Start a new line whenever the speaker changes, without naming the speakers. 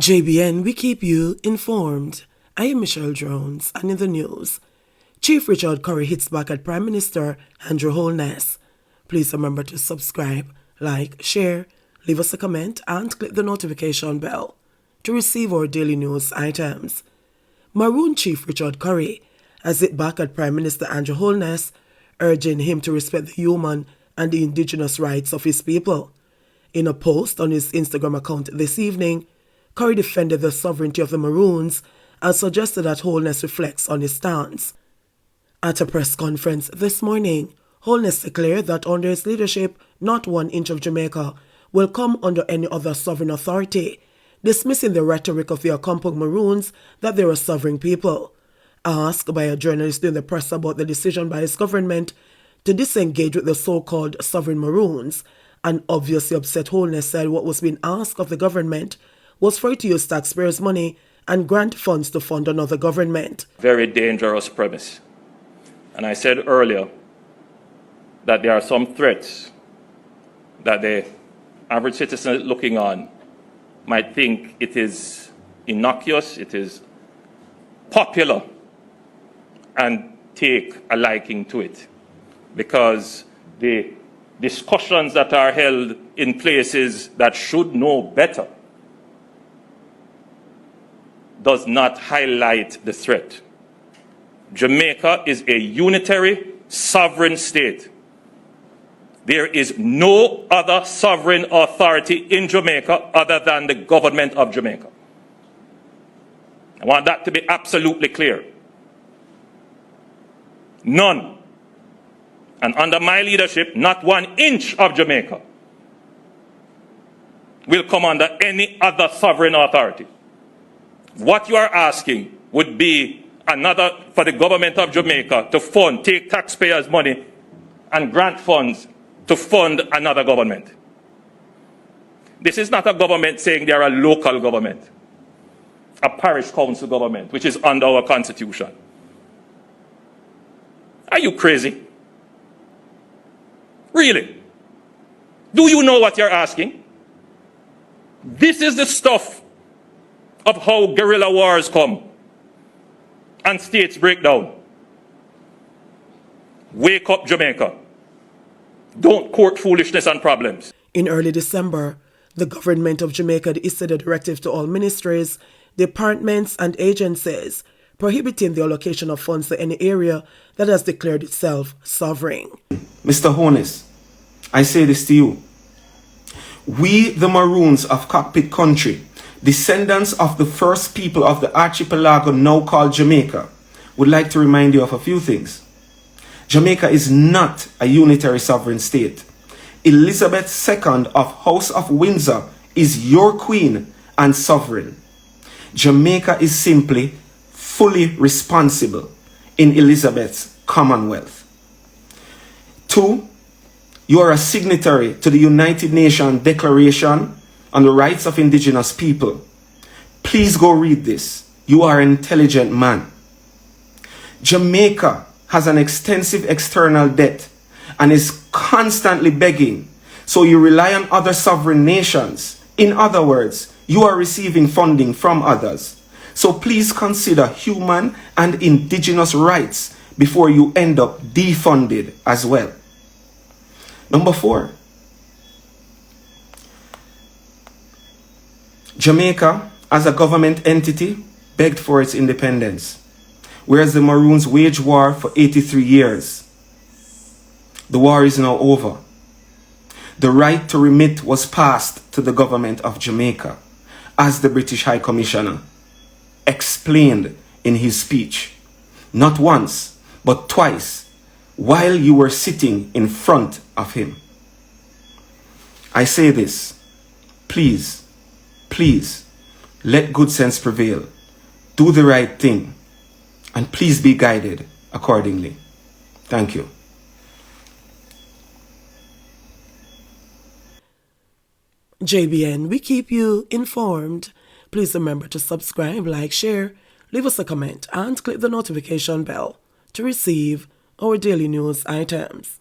JBN, we keep you informed. I am Michelle Jones, and in the news, Chief Richard Currie hits back at Prime Minister Andrew Holness. Please remember to subscribe, like, share, leave us a comment, and click the notification bell to receive our daily news items. Maroon Chief Richard Currie has hit back at Prime Minister Andrew Holness, urging him to respect the human and the indigenous rights of his people. In a post on his Instagram account this evening, Currie defended the sovereignty of the Maroons and suggested that Holness reflects on his stance. At a press conference this morning, Holness declared that under his leadership, not 1 inch of Jamaica will come under any other sovereign authority, dismissing the rhetoric of the Accompong Maroons that they are sovereign people. Asked by a journalist in the press about the decision by his government to disengage with the so-called sovereign Maroons, an obviously upset Holness said what was being asked of the government was for it to use taxpayers' money and grant funds to fund another government.
Very dangerous premise. And I said earlier that there are some threats that the average citizen looking on might think it is innocuous, it is popular, and take a liking to it. Because the discussions that are held in places that should know better does not highlight the threat. Jamaica is a unitary, sovereign state. There is no other sovereign authority in Jamaica other than the government of Jamaica. I want that to be absolutely clear. None. And under my leadership, not 1 inch of Jamaica will come under any other sovereign authority. What you are asking would be for the government of Jamaica to take taxpayers' money and grant funds to fund another government. This is not a government saying they are a local government, a parish council government, which is under our constitution. Are you crazy? Really? Do you know what you're asking? This is the stuff of how guerrilla wars come and states break down. Wake up, Jamaica. Don't court foolishness and problems.
In early December, the government of Jamaica issued a directive to all ministries, departments, and agencies prohibiting the allocation of funds to any area that has declared itself sovereign.
Mr. Holness, I say this to you. We, the Maroons of Cockpit Country, descendants of the first people of the archipelago now called Jamaica, would like to remind you of a few things. Jamaica is not a unitary sovereign state. Elizabeth II of House of Windsor is your queen and sovereign. Jamaica is simply fully responsible in Elizabeth's Commonwealth. 2, you are a signatory to the United Nations Declaration on the Rights of Indigenous People. Please go read this. You are an intelligent man. Jamaica has an extensive external debt and is constantly begging, so you rely on other sovereign nations. In other words, you are receiving funding from others. So please consider human and indigenous rights before you end up defunded as well. Number 4. Jamaica, as a government entity, begged for its independence, whereas the Maroons waged war for 83 years. The war is now over. The right to remit was passed to the government of Jamaica, as the British High Commissioner explained in his speech, not once, but twice, while you were sitting in front of him. I say this, please, let good sense prevail. Do the right thing, and please be guided accordingly. Thank you.
JBN, we keep you informed. Please remember to subscribe, like, share, leave us a comment, and click the notification bell to receive our daily news items.